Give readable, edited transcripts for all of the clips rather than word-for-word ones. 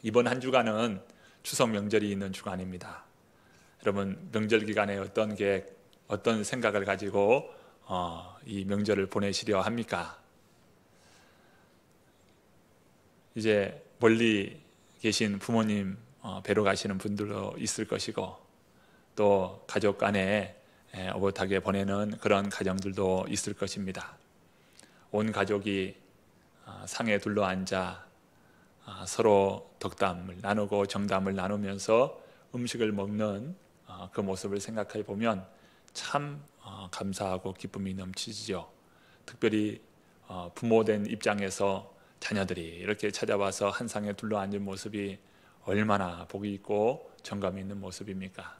이번 한 주간은 추석 명절이 있는 주간입니다. 여러분, 명절 기간에 어떤 계획, 어떤 생각을 가지고 이 명절을 보내시려 합니까? 이제 멀리 계신 부모님 뵈러 가시는 분들도 있을 것이고, 또 가족 간에 오붓하게 보내는 그런 가정들도 있을 것입니다. 온 가족이 상에 둘러앉아 서로 덕담을 나누고 정담을 나누면서 음식을 먹는 그 모습을 생각해 보면 참 감사하고 기쁨이 넘치죠. 특별히 부모된 입장에서 자녀들이 이렇게 찾아와서 한 상에 둘러앉은 모습이 얼마나 복이 있고 정감이 있는 모습입니까?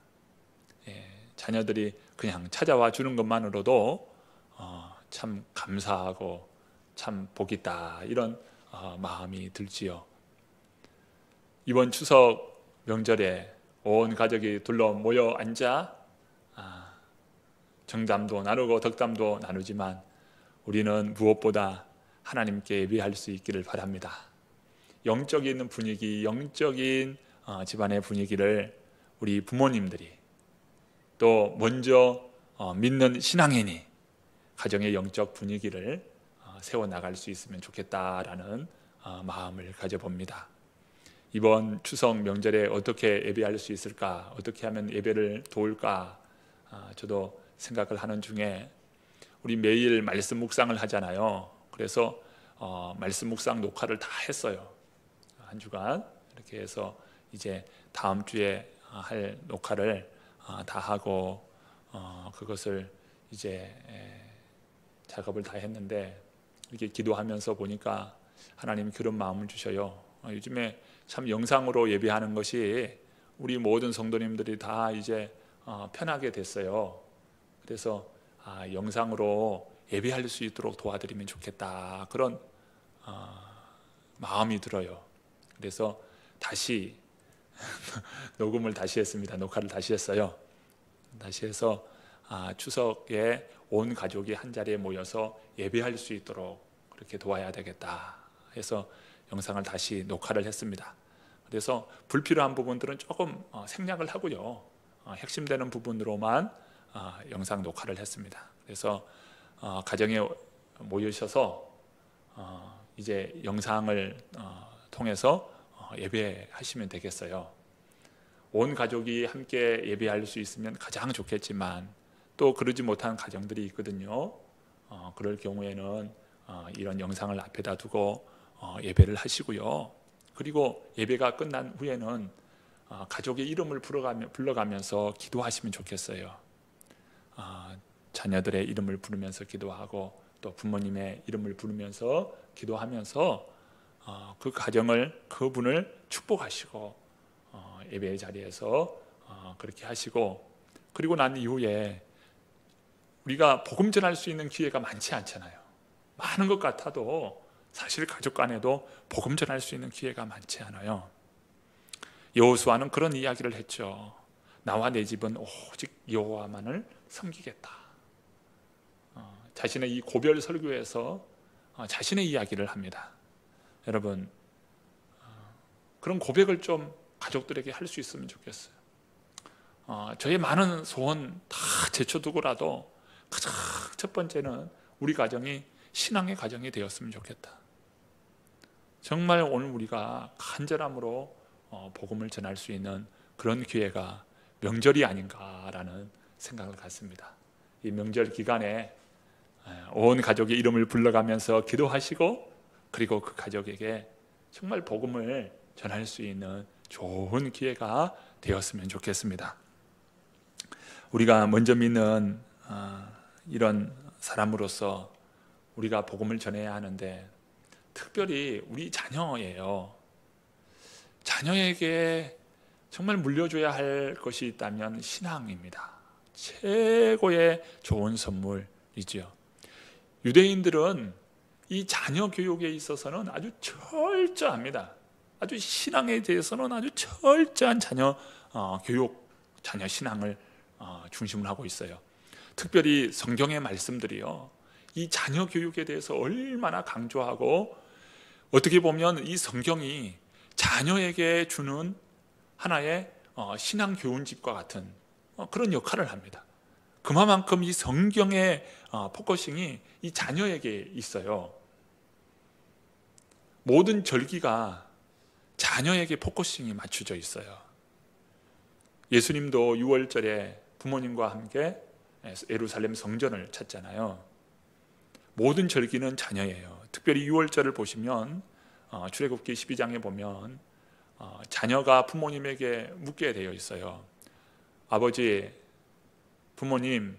자녀들이 그냥 찾아와 주는 것만으로도 참 감사하고 참 복이 있다, 이런 마음이 들지요. 이번 추석 명절에 온 가족이 둘러 모여 앉아 정담도 나누고 덕담도 나누지만 우리는 무엇보다 하나님께 예배할 수 있기를 바랍니다. 영적인 분위기, 영적인 집안의 분위기를 우리 부모님들이, 또 먼저 믿는 신앙인이 가정의 영적 분위기를 세워나갈 수 있으면 좋겠다라는 마음을 가져봅니다. 이번 추석 명절에 어떻게 예배할 수 있을까, 어떻게 하면 예배를 도울까, 저도 생각을 하는 중에 우리 매일 말씀 묵상을 하잖아요. 그래서 말씀 묵상 녹화를 다 했어요. 한 주간 이렇게 해서 이제 다음 주에 할 녹화를 다 하고 그것을 이제 작업을 다 했는데, 이렇게 기도하면서 보니까 하나님이 그런 마음을 주셔요. 요즘에 참 영상으로 예배하는 것이 우리 모든 성도님들이 다 이제 편하게 됐어요. 그래서 영상으로 예배할 수 있도록 도와드리면 좋겠다, 그런 마음이 들어요. 그래서 다시 녹음을 다시 했습니다. 녹화를 다시 했어요. 다시 해서 추석에 온 가족이 한 자리에 모여서 예배할 수 있도록 그렇게 도와야 되겠다 해서 영상을 다시 녹화를 했습니다. 그래서 불필요한 부분들은 조금 생략을 하고요, 핵심되는 부분으로만 영상 녹화를 했습니다. 그래서 가정에 모이셔서 이제 영상을 통해서 예배하시면 되겠어요. 온 가족이 함께 예배할 수 있으면 가장 좋겠지만 또 그러지 못한 가정들이 있거든요. 그럴 경우에는 이런 영상을 앞에다 두고 예배를 하시고요. 그리고 예배가 끝난 후에는 가족의 이름을 불러가면서 기도하시면 좋겠어요. 자녀들의 이름을 부르면서 기도하고 또 부모님의 이름을 부르면서 기도하면서 그 가정을, 그분을 축복하시고 예배의 자리에서 그렇게 하시고, 그리고 난 이후에 우리가 복음 전할 수 있는 기회가 많지 않잖아요. 많은 것 같아도 사실 가족 간에도 복음 전할 수 있는 기회가 많지 않아요. 여호수아는 그런 이야기를 했죠. 나와 내 집은 오직 여호와만을 섬기겠다. 자신의 이 고별 설교에서 자신의 이야기를 합니다. 여러분, 그런 고백을 좀 가족들에게 할 수 있으면 좋겠어요. 저의 많은 소원 다 제쳐두고라도 가장 첫 번째는 우리 가정이 신앙의 가정이 되었으면 좋겠다. 정말 오늘 우리가 간절함으로 복음을 전할 수 있는 그런 기회가 명절이 아닌가라는 생각을 갖습니다. 이 명절 기간에 온 가족의 이름을 불러가면서 기도하시고, 그리고 그 가족에게 정말 복음을 전할 수 있는 좋은 기회가 되었으면 좋겠습니다. 우리가 먼저 믿는 이런 사람으로서 우리가 복음을 전해야 하는데, 특별히 우리 자녀예요. 자녀에게 정말 물려줘야 할 것이 있다면 신앙입니다. 최고의 좋은 선물이죠. 유대인들은 이 자녀 교육에 있어서는 아주 철저합니다. 아주 신앙에 대해서는 아주 철저한 자녀 교육, 자녀 신앙을 중심으로 하고 있어요. 특별히 성경의 말씀들이요, 이 자녀 교육에 대해서 얼마나 강조하고, 어떻게 보면 이 성경이 자녀에게 주는 하나의 신앙 교훈집과 같은 그런 역할을 합니다. 그만큼 이 성경의 포커싱이 이 자녀에게 있어요. 모든 절기가 자녀에게 포커싱이 맞춰져 있어요. 예수님도 6월절에 부모님과 함께 예루살렘 성전을 찾잖아요. 모든 절기는 자녀예요. 특별히 6월절을 보시면 출애굽기 12장에 보면 자녀가 부모님에게 묻게 되어 있어요. 아버지, 부모님,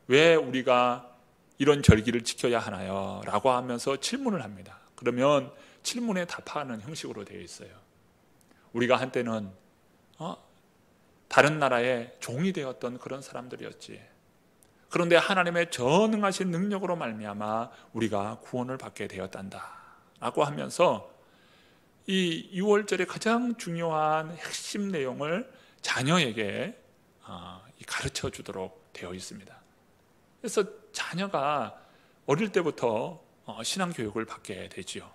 왜 우리가 이런 절기를 지켜야 하나요? 라고 하면서 질문을 합니다. 그러면 질문에 답하는 형식으로 되어 있어요. 우리가 한때는 다른 나라의 종이 되었던 그런 사람들이었지. 그런데 하나님의 전능하신 능력으로 말미암아 우리가 구원을 받게 되었단다 라고 하면서 이 6월절의 가장 중요한 핵심 내용을 자녀에게 가르쳐 주도록 되어 있습니다. 그래서 자녀가 어릴 때부터 신앙교육을 받게 되지요.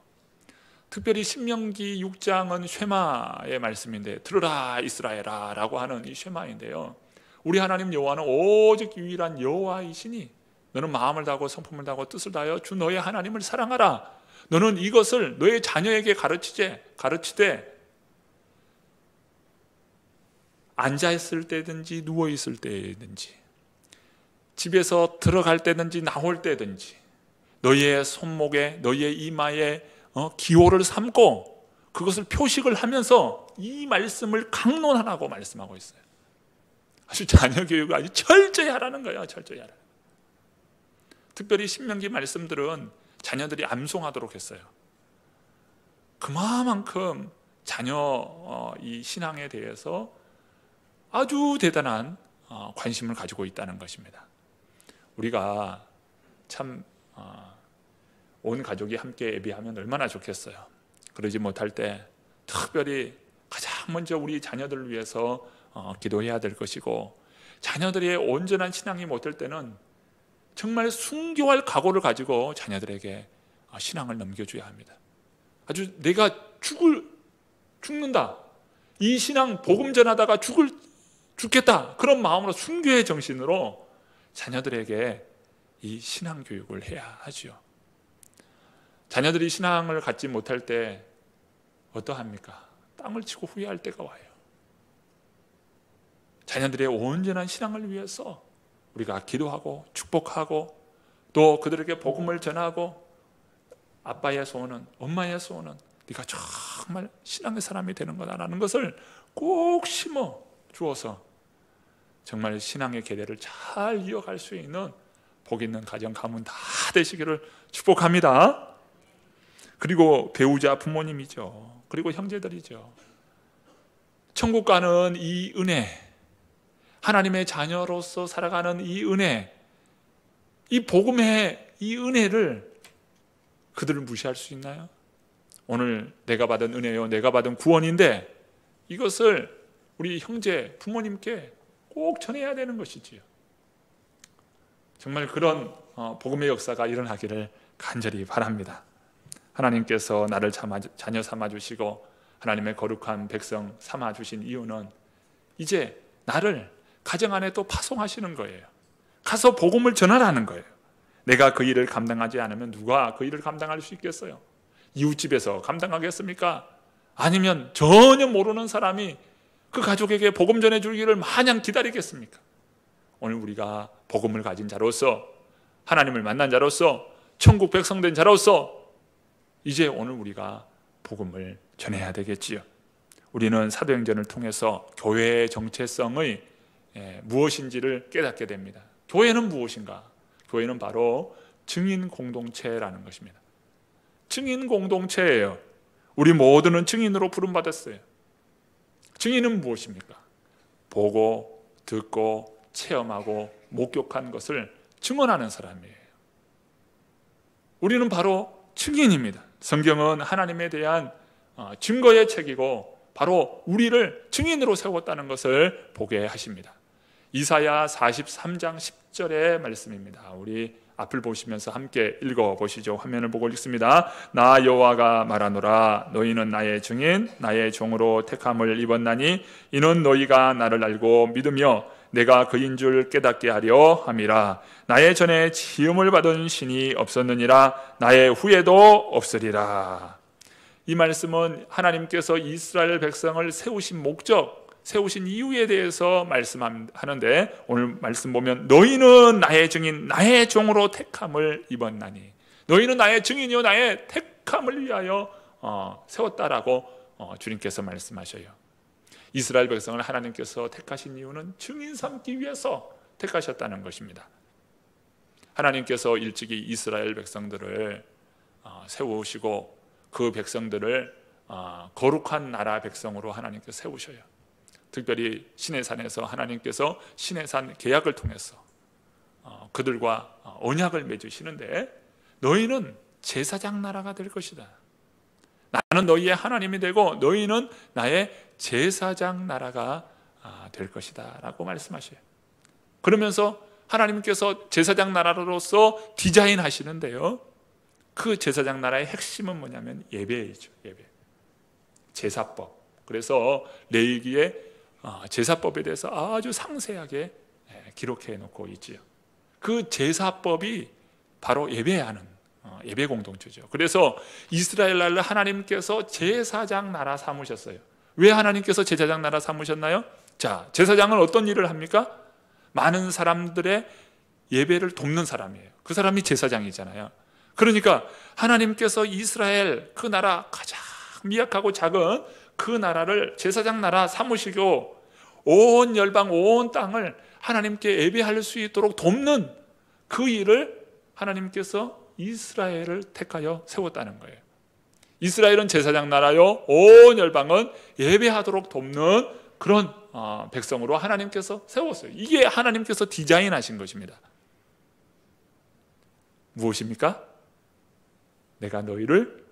특별히 신명기 6장은 쉐마의 말씀인데, 들으라 이스라엘아 라고 하는 이 쉐마인데요, 우리 하나님 여호와는 오직 유일한 여호와이시니 너는 마음을 다하고 성품을 다하고 뜻을 다하여 주 너의 하나님을 사랑하라. 너는 이것을 너의 자녀에게 가르치되 앉아있을 때든지 누워있을 때든지 집에서 들어갈 때든지 나올 때든지 너희의 손목에 너희의 이마에 기호를 삼고 그것을 표식을 하면서 이 말씀을 강론하라고 말씀하고 있어요. 아주 자녀 교육을 아주 철저히 하라는 거예요. 철저히 하라. 특별히 신명기 말씀들은 자녀들이 암송하도록 했어요. 그만큼 자녀 이 신앙에 대해서 아주 대단한 관심을 가지고 있다는 것입니다. 우리가 참 온 가족이 함께 예배하면 얼마나 좋겠어요. 그러지 못할 때 특별히 가장 먼저 우리 자녀들을 위해서 기도해야 될 것이고, 자녀들의 온전한 신앙이 못 될 때는 정말 순교할 각오를 가지고 자녀들에게 신앙을 넘겨줘야 합니다. 아주 내가 죽는다, 이 신앙 복음 전하다가 죽겠다, 그런 마음으로 순교의 정신으로 자녀들에게 이 신앙 교육을 해야 하죠. 자녀들이 신앙을 갖지 못할 때 어떠합니까? 땅을 치고 후회할 때가 와요. 자녀들의 온전한 신앙을 위해서 우리가 기도하고 축복하고 또 그들에게 복음을 전하고, 아빠의 소원은, 엄마의 소원은 네가 정말 신앙의 사람이 되는 거다라는 것을 꼭 심어 주어서 정말 신앙의 계대를 잘 이어갈 수 있는 복 있는 가정 가문 다 되시기를 축복합니다. 그리고 배우자 부모님이죠. 그리고 형제들이죠. 천국 가는 이 은혜, 하나님의 자녀로서 살아가는 이 은혜, 이 복음의 이 은혜를 그들을 무시할 수 있나요? 오늘 내가 받은 은혜요, 내가 받은 구원인데 이것을 우리 형제 부모님께 꼭 전해야 되는 것이지요. 정말 그런 복음의 역사가 일어나기를 간절히 바랍니다. 하나님께서 나를 자녀 삼아주시고 하나님의 거룩한 백성 삼아주신 이유는 이제 나를 가정 안에 또 파송하시는 거예요. 가서 복음을 전하라는 거예요. 내가 그 일을 감당하지 않으면 누가 그 일을 감당할 수 있겠어요? 이웃집에서 감당하겠습니까? 아니면 전혀 모르는 사람이 그 가족에게 복음 전해주기를 마냥 기다리겠습니까? 오늘 우리가 복음을 가진 자로서, 하나님을 만난 자로서, 천국 백성 된 자로서 이제 오늘 우리가 복음을 전해야 되겠지요. 우리는 사도행전을 통해서 교회의 정체성의 무엇인지를 깨닫게 됩니다. 교회는 무엇인가? 교회는 바로 증인 공동체라는 것입니다. 증인 공동체예요. 우리 모두는 증인으로 부름받았어요. 증인은 무엇입니까? 보고, 듣고, 체험하고, 목격한 것을 증언하는 사람이에요. 우리는 바로 증인입니다. 성경은 하나님에 대한 증거의 책이고 바로 우리를 증인으로 세웠다는 것을 보게 하십니다. 이사야 43장 10절의 말씀입니다. 우리 앞을 보시면서 함께 읽어보시죠. 화면을 보고 읽습니다. 나 여호와가 말하노라. 너희는 나의 증인 나의 종으로 택함을 입었나니 이는 너희가 나를 알고 믿으며 내가 그인 줄 깨닫게 하려 함이라. 나의 전에 지음을 받은 신이 없었느니라. 나의 후에도 없으리라. 이 말씀은 하나님께서 이스라엘 백성을 세우신 목적, 세우신 이유에 대해서 말씀하는데, 오늘 말씀 보면 너희는 나의 증인 나의 종으로 택함을 입었나니, 너희는 나의 증인이요 나의 택함을 위하여 세웠다라고 주님께서 말씀하셔요. 이스라엘 백성을 하나님께서 택하신 이유는 증인 삼기 위해서 택하셨다는 것입니다. 하나님께서 일찍이 이스라엘 백성들을 세우시고 그 백성들을 거룩한 나라 백성으로 하나님께서 세우셔요. 특별히 시내산에서 하나님께서 시내산 계약을 통해서 그들과 언약을 맺으시는데, 너희는 제사장 나라가 될 것이다. 나는 너희의 하나님이 되고 너희는 나의 제사장 나라가 될 것이다 라고 말씀하셔요. 그러면서 하나님께서 제사장 나라로서 디자인하시는데요, 그 제사장 나라의 핵심은 뭐냐면 예배이죠. 예배, 제사법. 그래서 레위기에 제사법에 대해서 아주 상세하게 기록해 놓고 있지요. 그 제사법이 바로 예배하는 예배 공동체죠. 그래서 이스라엘 나라를 하나님께서 제사장 나라 삼으셨어요. 왜 하나님께서 제사장 나라 삼으셨나요? 자, 제사장은 어떤 일을 합니까? 많은 사람들의 예배를 돕는 사람이에요. 그 사람이 제사장이잖아요. 그러니까 하나님께서 이스라엘 그 나라, 가장 미약하고 작은 그 나라를 제사장 나라 삼으시고 온 열방 온 땅을 하나님께 예배할 수 있도록 돕는 그 일을 하나님께서 이스라엘을 택하여 세웠다는 거예요. 이스라엘은 제사장 나라요, 온 열방은 예배하도록 돕는 그런 백성으로 하나님께서 세웠어요. 이게 하나님께서 디자인하신 것입니다. 무엇입니까? 내가 너희를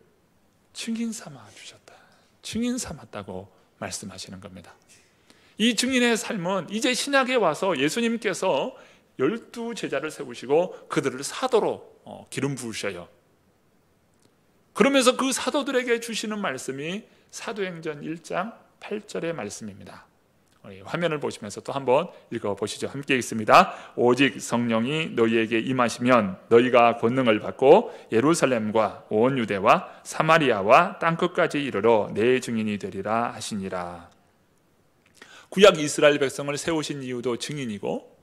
증인 삼아 주셨다, 증인 삼았다고 말씀하시는 겁니다. 이 증인의 삶은 이제 신약에 와서 예수님께서 12제자를 세우시고 그들을 사도로 기름 부으셔요. 그러면서 그 사도들에게 주시는 말씀이 사도행전 1장 8절의 말씀입니다. 화면을 보시면서 또 한번 읽어보시죠. 함께 읽습니다. 오직 성령이 너희에게 임하시면 너희가 권능을 받고 예루살렘과 온 유대와 사마리아와 땅끝까지 이르러 내 증인이 되리라 하시니라. 구약 이스라엘 백성을 세우신 이유도 증인이고,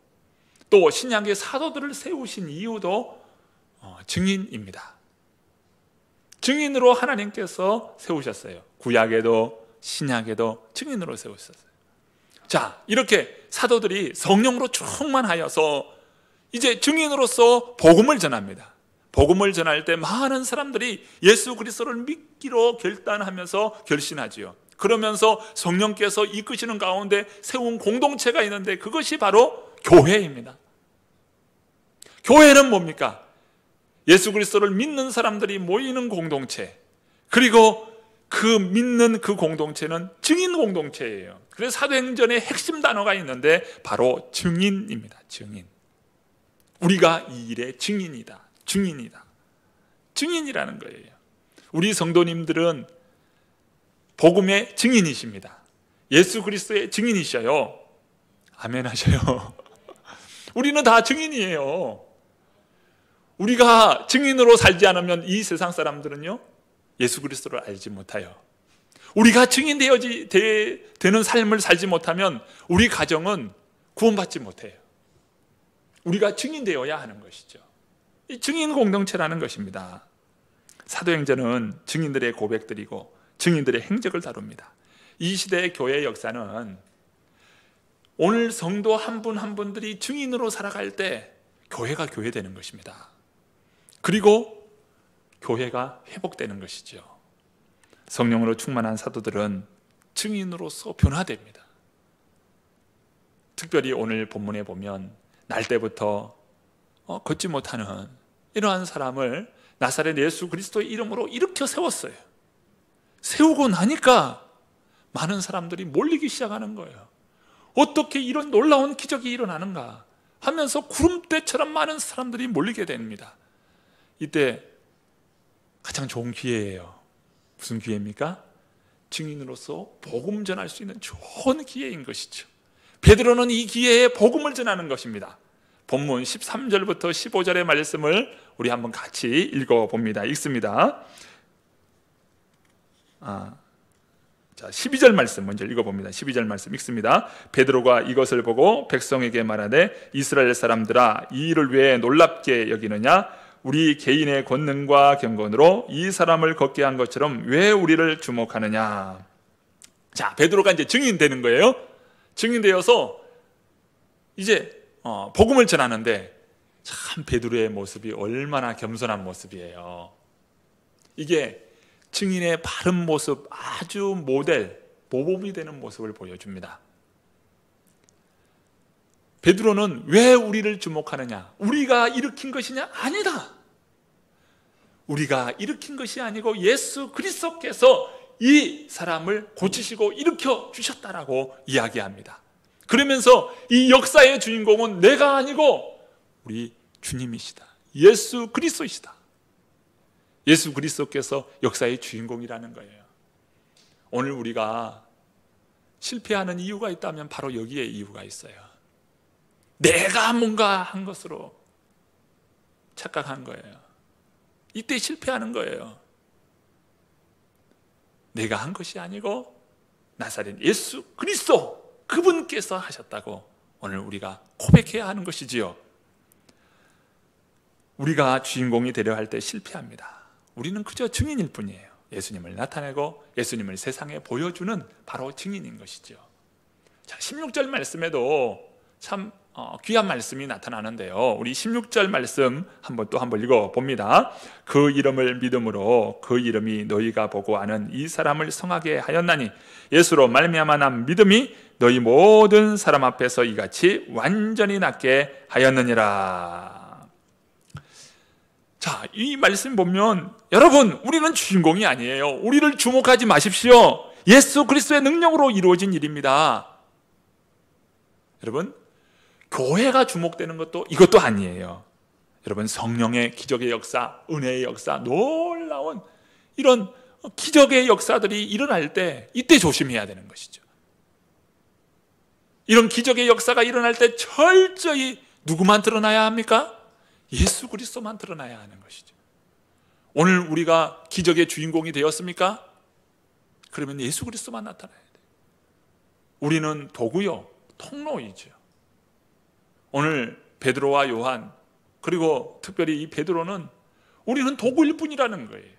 또 신약의 사도들을 세우신 이유도 증인입니다. 증인으로 하나님께서 세우셨어요. 구약에도 신약에도 증인으로 세우셨어요. 자, 이렇게 사도들이 성령으로 충만하여서 이제 증인으로서 복음을 전합니다. 복음을 전할 때 많은 사람들이 예수 그리스도를 믿기로 결단하면서 결신하지요. 그러면서 성령께서 이끄시는 가운데 세운 공동체가 있는데 그것이 바로 교회입니다. 교회는 뭡니까? 예수 그리스도를 믿는 사람들이 모이는 공동체, 그리고 그 믿는 그 공동체는 증인 공동체예요. 그래서 사도행전의 핵심 단어가 있는데 바로 증인입니다. 증인. 우리가 이 일의 증인이다. 증인이다. 증인이라는 거예요. 우리 성도님들은 복음의 증인이십니다. 예수 그리스도의 증인이셔요. 아멘 하셔요. 우리는 다 증인이에요. 우리가 증인으로 살지 않으면 이 세상 사람들은요, 예수 그리스도를 알지 못해요. 우리가 증인되는 삶을 살지 못하면 우리 가정은 구원받지 못해요. 우리가 증인되어야 하는 것이죠. 이 증인 공동체라는 것입니다. 사도행전은 증인들의 고백들이고 증인들의 행적을 다룹니다. 이 시대의 교회의 역사는 오늘 성도 한 분 한 분들이 증인으로 살아갈 때 교회가 교회되는 것입니다. 그리고 교회가 회복되는 것이죠. 성령으로 충만한 사도들은 증인으로서 변화됩니다. 특별히 오늘 본문에 보면 날 때부터 걷지 못하는 이러한 사람을 나사렛 예수 그리스도의 이름으로 일으켜 세웠어요. 세우고 나니까 많은 사람들이 몰리기 시작하는 거예요. 어떻게 이런 놀라운 기적이 일어나는가? 하면서 구름대처럼 많은 사람들이 몰리게 됩니다. 이때 가장 좋은 기회예요. 무슨 기회입니까? 증인으로서 복음 전할 수 있는 좋은 기회인 것이죠. 베드로는 이 기회에 복음을 전하는 것입니다. 본문 13절부터 15절의 말씀을 우리 한번 같이 읽어봅니다. 읽습니다. 자, 12절 말씀 먼저 읽어봅니다. 12절 말씀 읽습니다. 베드로가 이것을 보고 백성에게 말하되 이스라엘 사람들아, 이 일을 왜 놀랍게 여기느냐? 우리 개인의 권능과 경건으로 이 사람을 걷게 한 것처럼 왜 우리를 주목하느냐? 자, 베드로가 이제 증인되는 거예요. 증인되어서 이제 복음을 전하는데, 참 베드로의 모습이 얼마나 겸손한 모습이에요. 이게 증인의 바른 모습, 아주 모범이 되는 모습을 보여줍니다. 베드로는 왜 우리를 주목하느냐? 우리가 일으킨 것이냐? 아니다. 우리가 일으킨 것이 아니고 예수 그리스도께서 이 사람을 고치시고 일으켜 주셨다라고 이야기합니다. 그러면서 이 역사의 주인공은 내가 아니고 우리 주님이시다. 예수 그리스도이시다. 예수 그리스도께서 역사의 주인공이라는 거예요. 오늘 우리가 실패하는 이유가 있다면 바로 여기에 이유가 있어요. 내가 뭔가 한 것으로 착각한 거예요. 이때 실패하는 거예요. 내가 한 것이 아니고 나사렛 예수 그리스도, 그분께서 하셨다고 오늘 우리가 고백해야 하는 것이지요. 우리가 주인공이 되려 할 때 실패합니다. 우리는 그저 증인일 뿐이에요. 예수님을 나타내고 예수님을 세상에 보여주는 바로 증인인 것이죠. 자, 16절 말씀에도 참 귀한 말씀이 나타나는데요. 우리 16절 말씀 한번 읽어봅니다. 그 이름을 믿음으로 그 이름이 너희가 보고 아는 이 사람을 성하게 하였나니 예수로 말미암아 난 믿음이 너희 모든 사람 앞에서 이같이 완전히 낫게 하였느니라. 자, 이 말씀 보면 여러분, 우리는 주인공이 아니에요. 우리를 주목하지 마십시오. 예수 그리스도의 능력으로 이루어진 일입니다. 여러분, 교회가 주목되는 것도 이것도 아니에요. 여러분, 성령의 기적의 역사, 은혜의 역사, 놀라운 이런 기적의 역사들이 일어날 때 이때 조심해야 되는 것이죠. 이런 기적의 역사가 일어날 때 철저히 누구만 드러나야 합니까? 예수 그리스도만 드러나야 하는 것이죠. 오늘 우리가 기적의 주인공이 되었습니까? 그러면 예수 그리스도만 나타나야 돼요. 우리는 도구요, 통로이죠. 오늘 베드로와 요한, 그리고 특별히 이 베드로는 우리는 도구일 뿐이라는 거예요.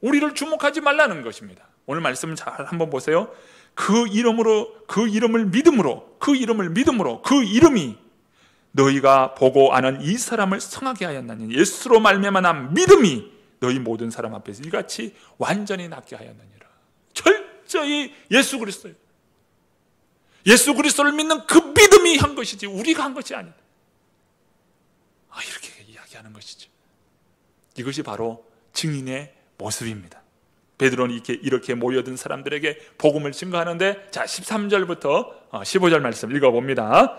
우리를 주목하지 말라는 것입니다. 오늘 말씀 잘 한번 보세요. 그 이름을 믿음으로 그 이름이 너희가 보고 아는 이 사람을 성하게 하였나니 예수로 말미암아 난 믿음이 너희 모든 사람 앞에서 이같이 완전히 낫게 하였느니라. 철저히 예수 그리스도예요. 예수 그리스도를 믿는 그 믿음이 한 것이지 우리가 한 것이 아니다. 이렇게 이야기하는 것이죠. 이것이 바로 증인의 모습입니다. 베드로는 이렇게 모여든 사람들에게 복음을 증거하는데, 자, 13절부터 15절 말씀 읽어봅니다.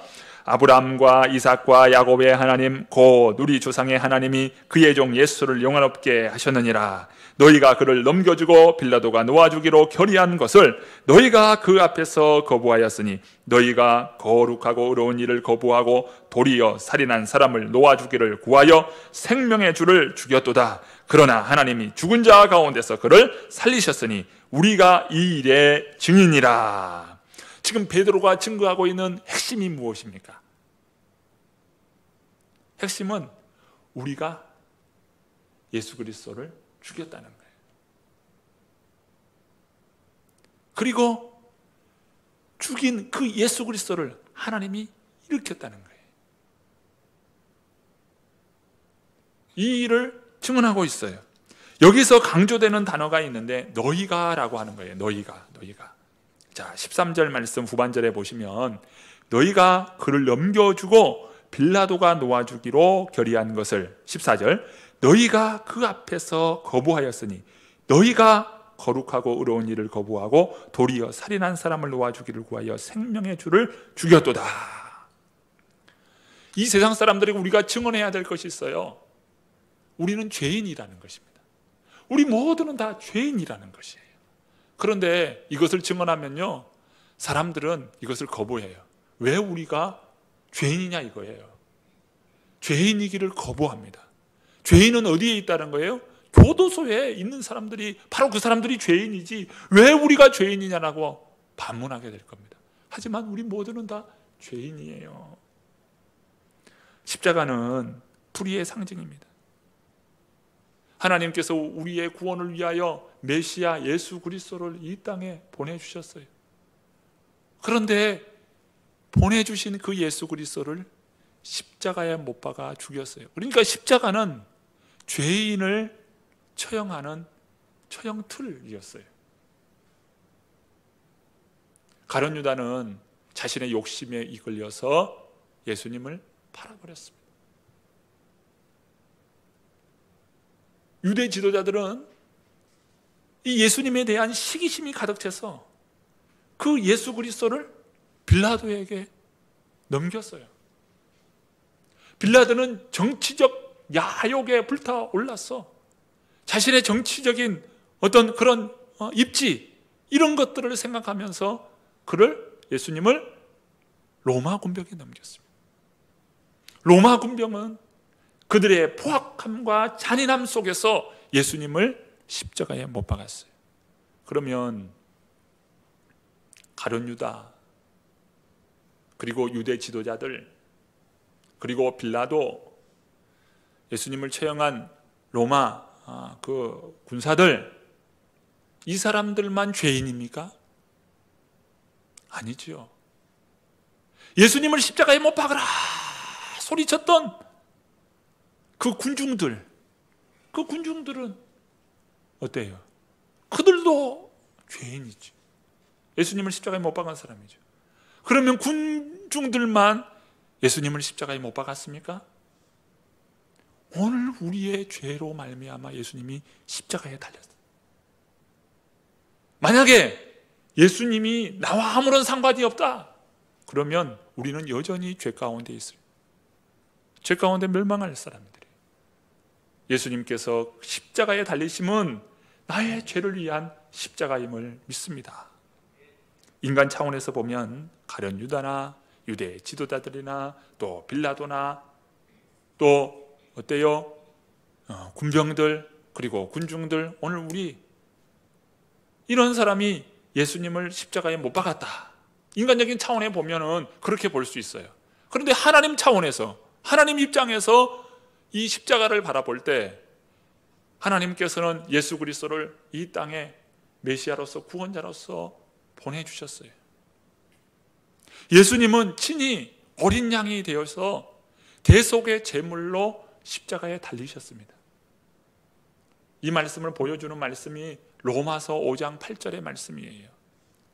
아브라함과 이삭과 야곱의 하나님 곧 우리 조상의 하나님이 그의 종 예수를 영원롭게 하셨느니라. 너희가 그를 넘겨주고 빌라도가 놓아주기로 결의한 것을 너희가 그 앞에서 거부하였으니 너희가 거룩하고 의로운 일을 거부하고 도리어 살인한 사람을 놓아주기를 구하여 생명의 주를 죽였도다. 그러나 하나님이 죽은 자 가운데서 그를 살리셨으니 우리가 이 일의 증인이라. 지금 베드로가 증거하고 있는 핵심이 무엇입니까? 핵심은 우리가 예수 그리스도를 죽였다는 거예요. 그리고 죽인 그 예수 그리스도를 하나님이 일으켰다는 거예요. 이 일을 증언하고 있어요. 여기서 강조되는 단어가 있는데 너희가라고 하는 거예요. 너희가. 자, 13절 말씀 후반절에 보시면 너희가 그를 넘겨주고 빌라도가 놓아주기로 결의한 것을, 14절, 너희가 그 앞에서 거부하였으니 너희가 거룩하고 의로운 일을 거부하고 도리어 살인한 사람을 놓아주기를 구하여 생명의 주를 죽였도다. 이 세상 사람들에게 우리가 증언해야 될 것이 있어요. 우리는 죄인이라는 것입니다. 우리 모두는 다 죄인이라는 것이에요. 그런데 이것을 증언하면요, 사람들은 이것을 거부해요. 왜 우리가 죄인이냐 이거예요. 죄인이기를 거부합니다. 죄인은 어디에 있다는 거예요? 교도소에 있는 사람들이, 바로 그 사람들이 죄인이지 왜 우리가 죄인이냐라고 반문하게 될 겁니다. 하지만 우리 모두는 다 죄인이에요. 십자가는 불의의 상징입니다. 하나님께서 우리의 구원을 위하여 메시아 예수 그리스도를 이 땅에 보내주셨어요. 그런데 보내주신 그 예수 그리스도를 십자가에 못 박아 죽였어요. 그러니까 십자가는 죄인을 처형하는 처형틀이었어요. 가룟 유다는 자신의 욕심에 이끌려서 예수님을 팔아버렸습니다. 유대 지도자들은 이 예수님에 대한 시기심이 가득 차서 그 예수 그리스도를 빌라도에게 넘겼어요. 빌라도는 정치적 야욕에 불타올랐어. 자신의 정치적인 어떤 그런 입지, 이런 것들을 생각하면서 예수님을 로마 군병에 넘겼습니다. 로마 군병은 그들의 포악함과 잔인함 속에서 예수님을 십자가에 못 박았어요. 그러면 가룟 유다, 그리고 유대 지도자들, 그리고 빌라도, 예수님을 처형한 로마 그 군사들, 이 사람들만 죄인입니까? 아니지요. 예수님을 십자가에 못 박아라 소리쳤던 그 군중들은 어때요? 그들도 죄인이죠. 예수님을 십자가에 못 박은 사람이죠. 그러면 군중들만 예수님을 십자가에 못 박았습니까? 오늘 우리의 죄로 말미암아 예수님이 십자가에 달렸어요. 만약에 예수님이 나와 아무런 상관이 없다, 그러면 우리는 여전히 죄 가운데 있어요. 죄 가운데 멸망할 사람들이에요. 예수님께서 십자가에 달리심은 나의 죄를 위한 십자가임을 믿습니다. 인간 차원에서 보면 가룟 유다나 유대 지도자들이나 또 빌라도나 또 어때요? 군병들, 그리고 군중들, 오늘 우리 이런 사람이 예수님을 십자가에 못 박았다, 인간적인 차원에 보면은 그렇게 볼 수 있어요. 그런데 하나님 차원에서, 하나님 입장에서 이 십자가를 바라볼 때 하나님께서는 예수 그리스도를 이 땅에 메시아로서, 구원자로서 보내주셨어요. 예수님은 친히 어린 양이 되어서 대속의 제물로 십자가에 달리셨습니다. 이 말씀을 보여주는 말씀이 로마서 5장 8절의 말씀이에요.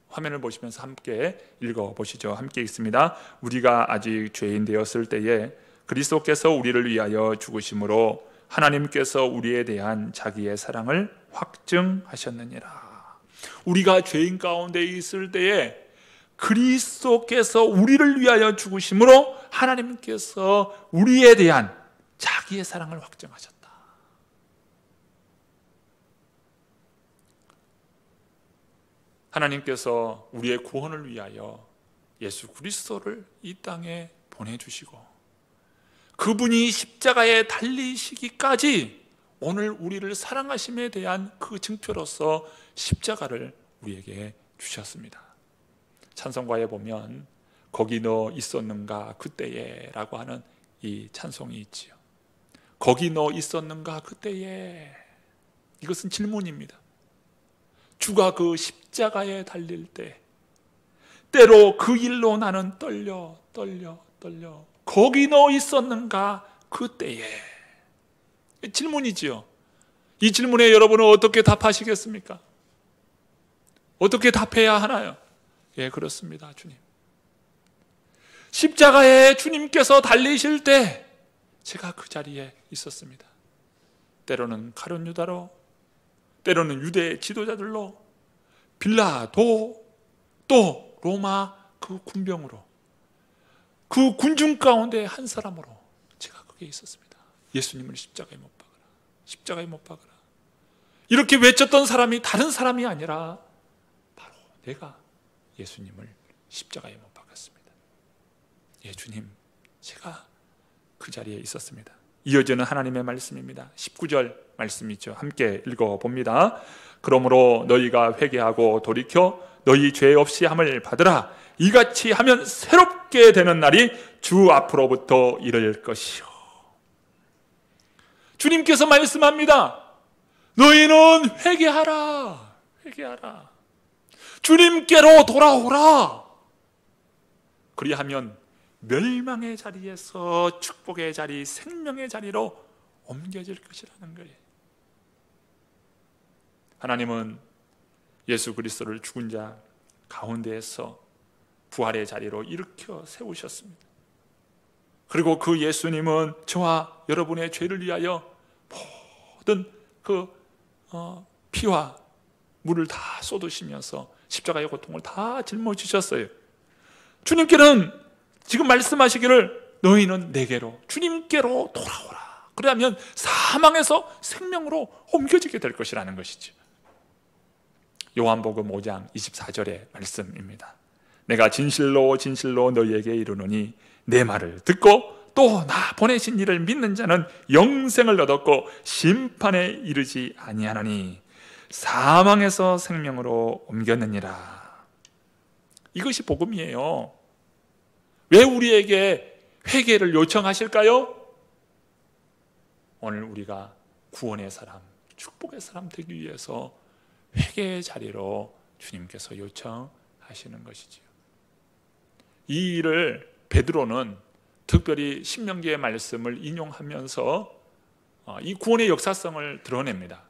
화면을 보시면서 함께 읽어보시죠. 함께 읽습니다. 우리가 아직 죄인 되었을 때에 그리스도께서 우리를 위하여 죽으심으로 하나님께서 우리에 대한 자기의 사랑을 확증하셨느니라. 우리가 죄인 가운데 있을 때에 그리스도께서 우리를 위하여 죽으심으로 하나님께서 우리에 대한 자기의 사랑을 확증하셨다. 하나님께서 우리의 구원을 위하여 예수 그리스도를 이 땅에 보내주시고 그분이 십자가에 달리시기까지 오늘 우리를 사랑하심에 대한 그 증표로서 십자가를 우리에게 주셨습니다. 찬송가에 보면 거기 너 있었는가 그때에 라고 하는 이 찬송이 있지요. 거기 너 있었는가 그때에, 이것은 질문입니다. 주가 그 십자가에 달릴 때 때로 그 일로 나는 떨려 거기 너 있었는가 그때에, 질문이지요. 이 질문에 여러분은 어떻게 답하시겠습니까? 어떻게 답해야 하나요? 예, 그렇습니다. 주님, 십자가에 주님께서 달리실 때 제가 그 자리에 있었습니다. 때로는 가룟 유다로, 때로는 유대 지도자들로, 빌라도, 또 로마 그 군병으로 그 군중 가운데 한 사람으로 제가 거기에 있었습니다. 예수님을 십자가에 못 박으라, 십자가에 못 박으라. 이렇게 외쳤던 사람이 다른 사람이 아니라 바로 내가 예수님을 십자가에 못 박았습니다. 예, 주님, 제가 그 자리에 있었습니다. 이어지는 하나님의 말씀입니다. 19절 말씀이죠. 함께 읽어봅니다. 그러므로 너희가 회개하고 돌이켜 너희 죄 없이 함을 받으라. 이같이 하면 새롭게 되는 날이 주 앞으로부터 이를 것이요. 주님께서 말씀합니다. 너희는 회개하라, 회개하라. 주님께로 돌아오라. 그리하면 멸망의 자리에서 축복의 자리, 생명의 자리로 옮겨질 것이라는 거예요. 하나님은 예수 그리스도를 죽은 자 가운데에서 부활의 자리로 일으켜 세우셨습니다. 그리고 그 예수님은 저와 여러분의 죄를 위하여 모든 그 피와 물을 다 쏟으시면서 십자가의 고통을 다 짊어지셨어요. 주님께는 지금 말씀하시기를 너희는 내게로, 주님께로 돌아오라. 그러면 사망에서 생명으로 옮겨지게 될 것이라는 것이죠. 요한복음 5장 24절의 말씀입니다. 내가 진실로 진실로 너희에게 이르노니 내 말을 듣고 또 나 보내신 이를 믿는 자는 영생을 얻었고 심판에 이르지 아니하나니 사망에서 생명으로 옮겼느니라. 이것이 복음이에요. 왜 우리에게 회개를 요청하실까요? 오늘 우리가 구원의 사람, 축복의 사람 되기 위해서 회개의 자리로 주님께서 요청하시는 것이지요. 이 일을 베드로는 특별히 신명기의 말씀을 인용하면서 이 구원의 역사성을 드러냅니다.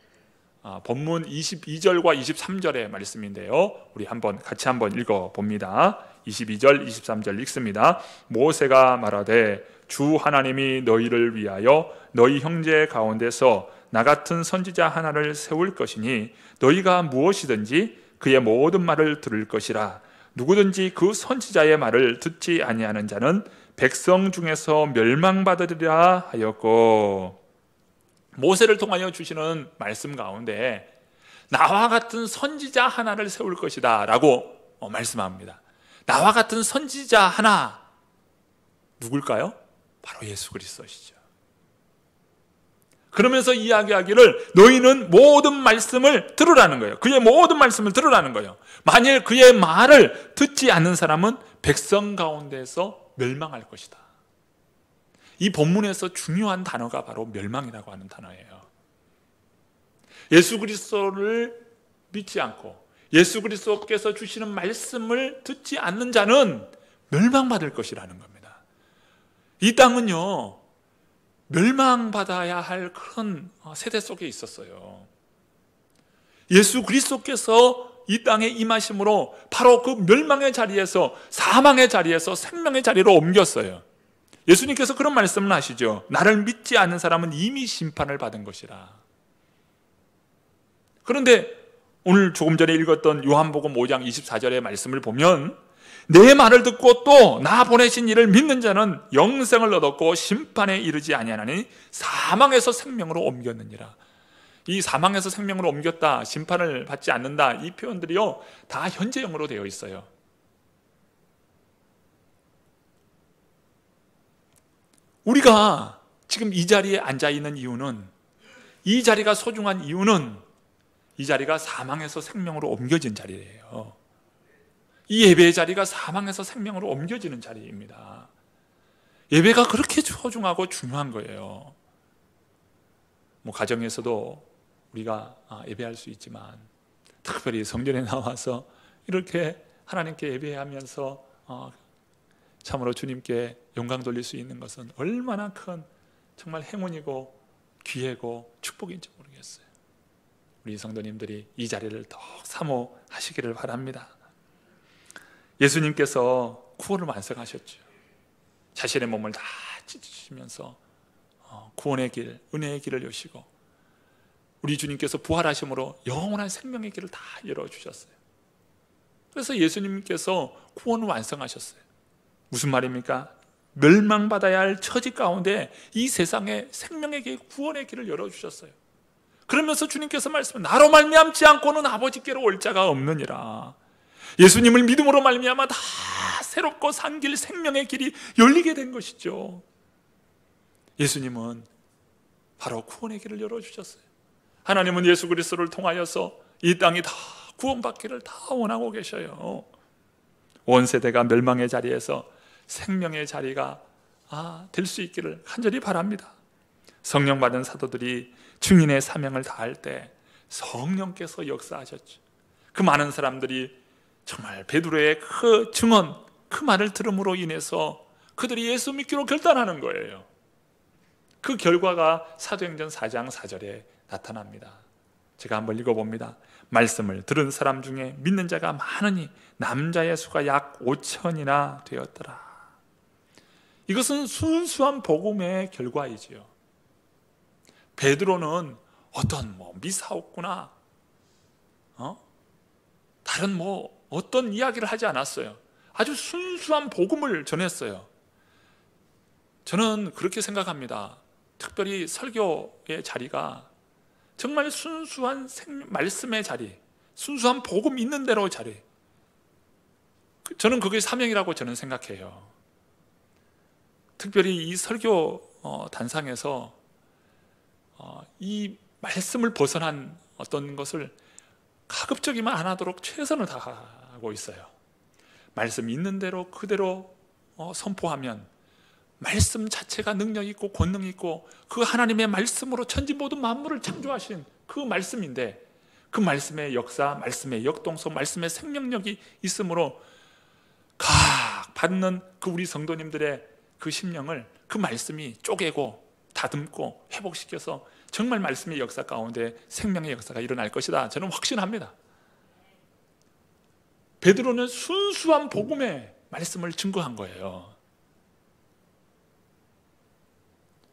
본문 22절과 23절의 말씀인데요, 우리 같이 한번 읽어봅니다. 22절, 23절 읽습니다. 모세가 말하되 주 하나님이 너희를 위하여 너희 형제 가운데서 나 같은 선지자 하나를 세울 것이니 너희가 무엇이든지 그의 모든 말을 들을 것이라. 누구든지 그 선지자의 말을 듣지 아니하는 자는 백성 중에서 멸망받으리라 하였고, 모세를 통하여 주시는 말씀 가운데 나와 같은 선지자 하나를 세울 것이다 라고 말씀합니다. 나와 같은 선지자 하나, 누굴까요? 바로 예수 그리스도시죠. 그러면서 이야기하기를 너희는 모든 말씀을 들으라는 거예요. 그의 모든 말씀을 들으라는 거예요. 만일 그의 말을 듣지 않는 사람은 백성 가운데서 멸망할 것이다. 이 본문에서 중요한 단어가 바로 멸망이라고 하는 단어예요. 예수 그리스도를 믿지 않고 예수 그리스도께서 주시는 말씀을 듣지 않는 자는 멸망받을 것이라는 겁니다. 이 땅은요, 멸망받아야 할 그런 세대 속에 있었어요. 예수 그리스도께서 이 땅에 임하심으로 바로 그 멸망의 자리에서, 사망의 자리에서 생명의 자리로 옮겼어요. 예수님께서 그런 말씀을 하시죠. 나를 믿지 않는 사람은 이미 심판을 받은 것이라. 그런데 오늘 조금 전에 읽었던 요한복음 5장 24절의 말씀을 보면 내 말을 듣고 또 나 보내신 이를 믿는 자는 영생을 얻었고 심판에 이르지 아니하나니 사망에서 생명으로 옮겼느니라. 이 사망에서 생명으로 옮겼다, 심판을 받지 않는다, 이 표현들이요 다 현재형으로 되어 있어요. 우리가 지금 이 자리에 앉아 있는 이유는, 이 자리가 소중한 이유는 이 자리가 사망에서 생명으로 옮겨진 자리예요. 이 예배의 자리가 사망에서 생명으로 옮겨지는 자리입니다. 예배가 그렇게 소중하고 중요한 거예요. 가정에서도 우리가 예배할 수 있지만 특별히 성전에 나와서 이렇게 하나님께 예배하면서 참으로 주님께 영광 돌릴 수 있는 것은 얼마나 큰 정말 행운이고 귀하고 축복인지 모르겠어요. 우리 성도님들이 이 자리를 더욱 사모하시기를 바랍니다. 예수님께서 구원을 완성하셨죠. 자신의 몸을 다 찢으시면서 구원의 길, 은혜의 길을 여시고 우리 주님께서 부활하심으로 영원한 생명의 길을 다 열어주셨어요. 그래서 예수님께서 구원을 완성하셨어요. 무슨 말입니까? 멸망받아야 할 처지 가운데 이 세상에 생명에게 구원의 길을 열어주셨어요. 그러면서 주님께서 말씀하시면 나로 말미암지 않고는 아버지께로 올 자가 없느니라. 예수님을 믿음으로 말미암아 다 새롭고 산 길, 생명의 길이 열리게 된 것이죠. 예수님은 바로 구원의 길을 열어주셨어요. 하나님은 예수 그리스도를 통하여서 이 땅이 다 구원받기를 다 원하고 계셔요. 온 세대가 멸망의 자리에서 생명의 자리가 될 수 있기를 간절히 바랍니다. 성령 받은 사도들이 증인의 사명을 다할 때 성령께서 역사하셨죠. 그 많은 사람들이 정말 베드로의 그 증언, 그 말을 들음으로 인해서 그들이 예수 믿기로 결단하는 거예요. 그 결과가 사도행전 4장 4절에 나타납니다. 제가 한번 읽어봅니다. 말씀을 들은 사람 중에 믿는 자가 많으니 남자의 수가 약 5천이나 되었더라. 이것은 순수한 복음의 결과이지요. 베드로는 어떤 미사옥구나 다른 어떤 이야기를 하지 않았어요. 아주 순수한 복음을 전했어요. 저는 그렇게 생각합니다. 특별히 설교의 자리가 정말 순수한 말씀의 자리, 순수한 복음 있는 대로 자리, 저는 그게 사명이라고 저는 생각해요. 특별히 이 설교 단상에서 이 말씀을 벗어난 어떤 것을 가급적이면 안 하도록 최선을 다하고 있어요. 말씀 있는 대로 그대로 선포하면 말씀 자체가 능력 있고 권능 있고 그 하나님의 말씀으로 천지 모든 만물을 창조하신 그 말씀인데 그 말씀의 역사, 말씀의 역동성, 말씀의 생명력이 있으므로 각 받는 그 우리 성도님들의 그 심령을 그 말씀이 쪼개고 다듬고 회복시켜서 정말 말씀의 역사 가운데 생명의 역사가 일어날 것이다. 저는 확신합니다. 베드로는 순수한 복음의 말씀을 증거한 거예요.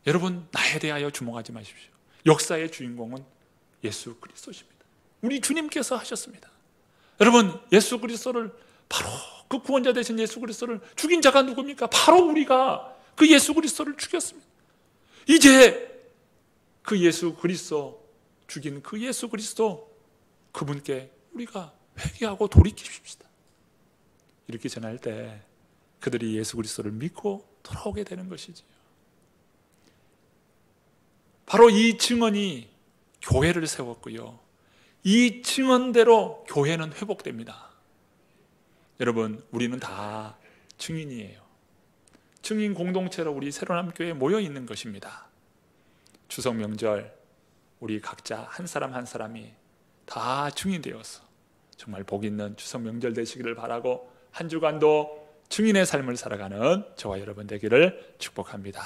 여러분, 나에 대하여 주목하지 마십시오. 역사의 주인공은 예수 그리스도십니다. 우리 주님께서 하셨습니다. 여러분, 예수 그리스도를 바로 그 구원자 되신 예수 그리스도를 죽인 자가 누굽니까? 바로 우리가 그 예수 그리스도를 죽였습니다. 이제 그 예수 그리스도 죽인 그 예수 그리스도 그분께 우리가 회개하고 돌이키십시다. 이렇게 전할 때 그들이 예수 그리스도를 믿고 돌아오게 되는 것이지요. 바로 이 증언이 교회를 세웠고요. 이 증언대로 교회는 회복됩니다. 여러분, 우리는 다 증인이에요. 증인 공동체로 우리 새로남교회에 모여 있는 것입니다. 추석 명절 우리 각자 한 사람 한 사람이 다 증인되어서 정말 복 있는 추석 명절 되시기를 바라고 한 주간도 증인의 삶을 살아가는 저와 여러분 되기를 축복합니다.